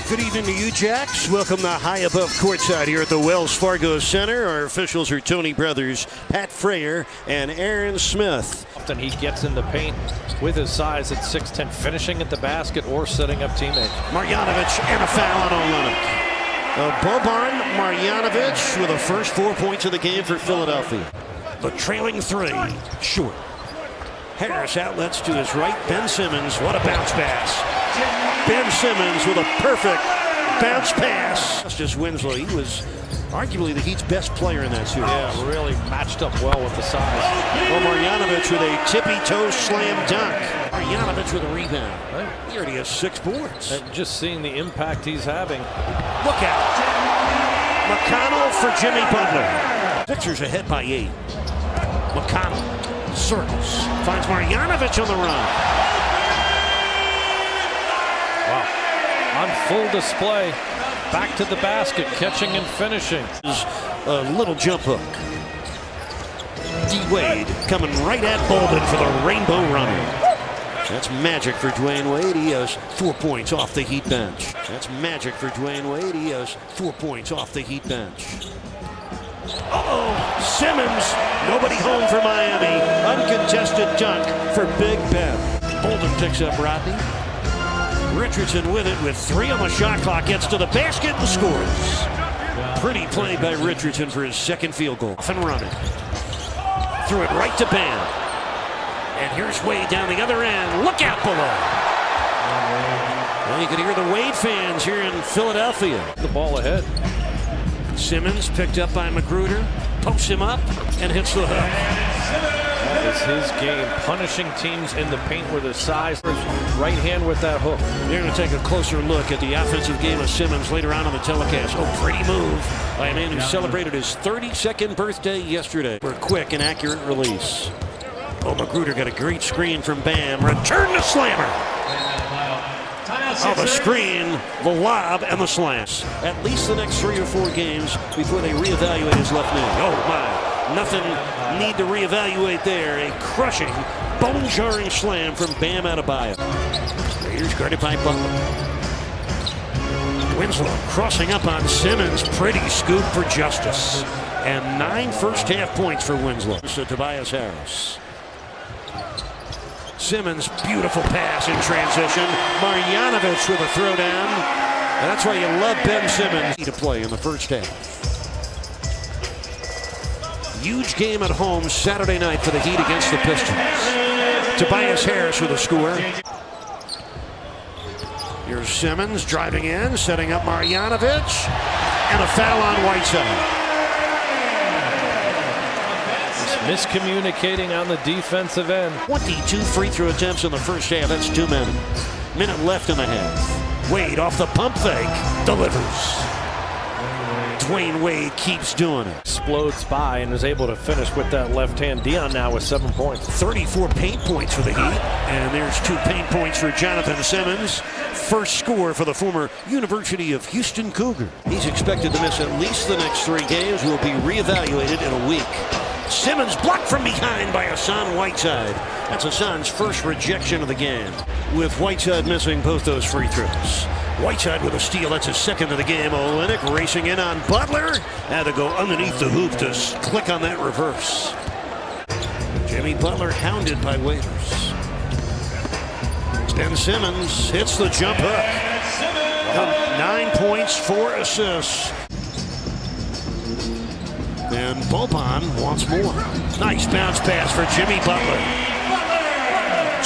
Good evening to you, Jacks. Welcome to High Above Courtside here at the Wells Fargo Center. Our officials are Tony Brothers, Pat Frayer, and Aaron Smith. Often he gets in the paint with his size at 6'10", finishing at the basket or setting up teammates. Marjanovic and a foul on Olynyk. Boban Marjanovic with the first 4 points of the game for Philadelphia. The trailing three, short. Harris outlets to his right. Ben Simmons, what a bounce pass. Ben Simmons with a perfect bounce pass. Justice Winslow, he was arguably the Heat's best player in that series. Yeah, really matched up well with the size. Well, Marjanovic with a tippy-toe slam dunk. Marjanovic with a rebound. He already has 6 boards. And just seeing the impact he's having. Look out. McConnell for Jimmy Butler. Sixers ahead by 8. McConnell circles. Finds Marjanovic on the run. On full display, back to the basket, catching and finishing. A little jump hook. D-Wade coming right at Bolden for the Rainbow Runner. That's magic for Dwayne Wade. He has 4 points off the Heat bench. That's magic for Dwayne Wade. He has 4 points off the Heat bench. Uh-oh, Simmons, nobody home for Miami. Uncontested dunk for Big Ben. Bolden picks up Rodney. Richardson with it with 3 on the shot clock, gets to the basket and scores. Pretty play by Richardson for his second field goal. Off and running. Threw it right to Bam. And here's Wade down the other end. Look out below. Well, you can hear the Wade fans here in Philadelphia. The ball ahead. Simmons picked up by Magruder, posts him up, and hits the hook. That is his game, punishing teams in the paint with his size. Right hand with that hook. You're going to take a closer look at the offensive game of Simmons later on the telecast. Oh, pretty move by a man who celebrated his 32nd birthday yesterday. For a quick and accurate release. Oh, Magruder got a great screen from Bam. Return to Slammer. Oh, the screen, the lob, and the slams. At least the next 3 or 4 games before they reevaluate his left knee. Oh, my. Nothing need to reevaluate there. A crushing, bone-jarring slam from Bam Adebayo. Raiders guarded by Butler. Winslow crossing up on Simmons. Pretty scoop for Justice. And 9 first-half points for Winslow. So Tobias Harris. Simmons, beautiful pass in transition. Marjanovic with a throwdown. And that's why you love Ben Simmons to play in the first half. Huge game at home Saturday night for the Heat against the Pistons. Tobias Harris with a score. Here's Simmons driving in, setting up Marjanovic, and a foul on Whiteside. Miscommunicating on the defensive end. 22 free throw attempts in the first half. That's too many. Minute left in the half. Wade off the pump fake, delivers. Dwayne Wade keeps doing it. Explodes by and is able to finish with that left hand. Dion now with 7 points. 34 paint points for the Heat. And there's 2 paint points for Jonathan Simmons. First score for the former University of Houston Cougar. He's expected to miss at least the next 3 games. Will be reevaluated in a week. Simmons blocked from behind by Hassan Whiteside. That's Hassan's first rejection of the game. With Whiteside missing both those free throws. Whiteside with a steal, that's his second of the game. Olynyk racing in on Butler. Had to go underneath the hoop to click on that reverse. Jimmy Butler hounded by waivers. Ben Simmons hits the jump hook. 9 points, 4 assists. And Boban wants more. Nice bounce pass for Jimmy Butler.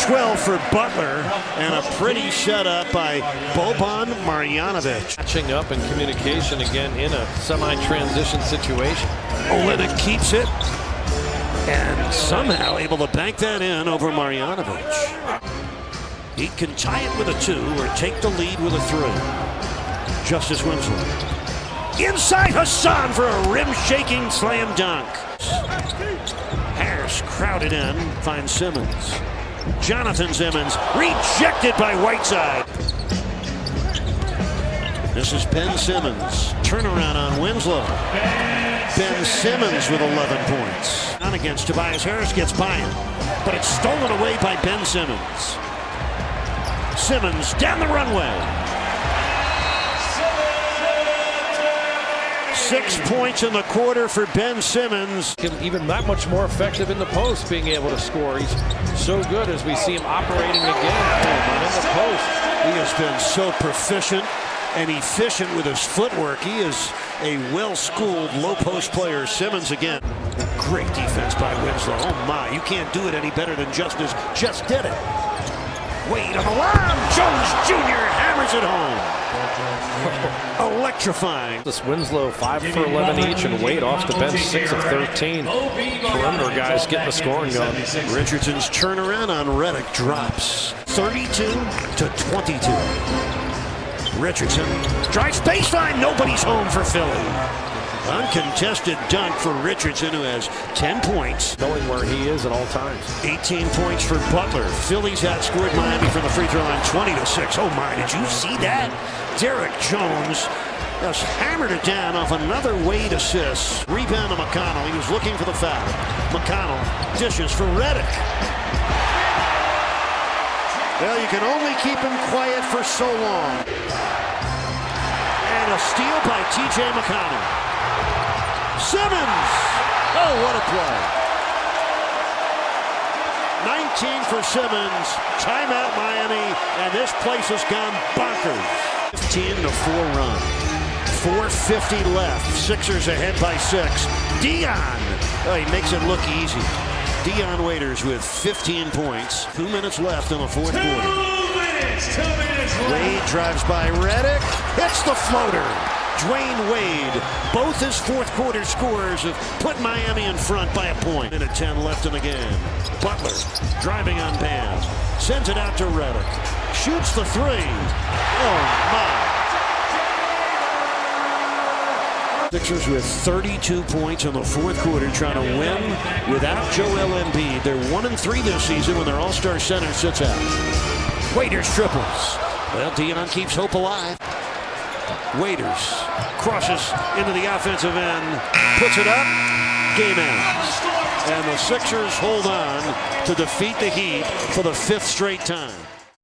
12 for Butler, and a pretty setup by Boban Marjanovic. Catching up in communication again in a semi-transition situation. Olynyk keeps it, and somehow able to bank that in over Marjanovic. He can tie it with a 2 or take the lead with a 3. Justice Winslow. Inside Hassan for a rim-shaking slam dunk. Harris crowded in, finds Simmons. Jonathan Simmons rejected by Whiteside. This is Ben Simmons. Turnaround on Winslow. Ben Simmons with 11 points. On against Tobias Harris, gets by him. But it's stolen away by Ben Simmons. Simmons down the runway. 6 points in the quarter for Ben Simmons. Even that much more effective in the post, being able to score. He's so good as we see him operating again in the post. He has been so proficient and efficient with his footwork. He is a well-schooled low post player. Simmons again. Great defense by Winslow. Oh my, you can't do it any better than Justice just did it. Wade on the line. Jones Jr. hammers it home. Electrifying. This Winslow 5 for 11 each, and Wade off the bench 6 of 13. Perimeter guys getting the scoring going. Richardson's turnaround on Redick drops 32-22. Richardson drives baseline. Nobody's home for Philly. Uncontested dunk for Richardson, who has 10 points. Knowing where he is at all times. 18 points for Butler. Phillies outscored Miami from the free throw line 20-6. Oh my, did you see that? Derek Jones just hammered it down off another Wade assist. Rebound to McConnell. He was looking for the foul. McConnell dishes for Redick. Well, you can only keep him quiet for so long. And a steal by T.J. McConnell. Simmons! Oh, what a play. 19 for Simmons. Timeout Miami, and this place has gone bonkers. 15-4 run. 4:50 left. Sixers ahead by 6. Dion! Oh, he makes it look easy. Dion Waiters with 15 points. 2 minutes left in the fourth quarter. 2 minutes. Wade drives by Redick. Hits the floater. Dwayne Wade, both his fourth quarter scores have put Miami in front by a point. Minute 10 left in the game. Butler driving on Bam. Sends it out to Redick. Shoots the three. Oh my. Sixers with 32 points in the fourth quarter, trying to win without Joel Embiid. They're 1-3 this season when their all-star center sits out. Waiters triples. Well, Dion keeps hope alive. Waiters crosses into the offensive end, puts it up, game ends. And the Sixers hold on to defeat the Heat for the 5th straight time.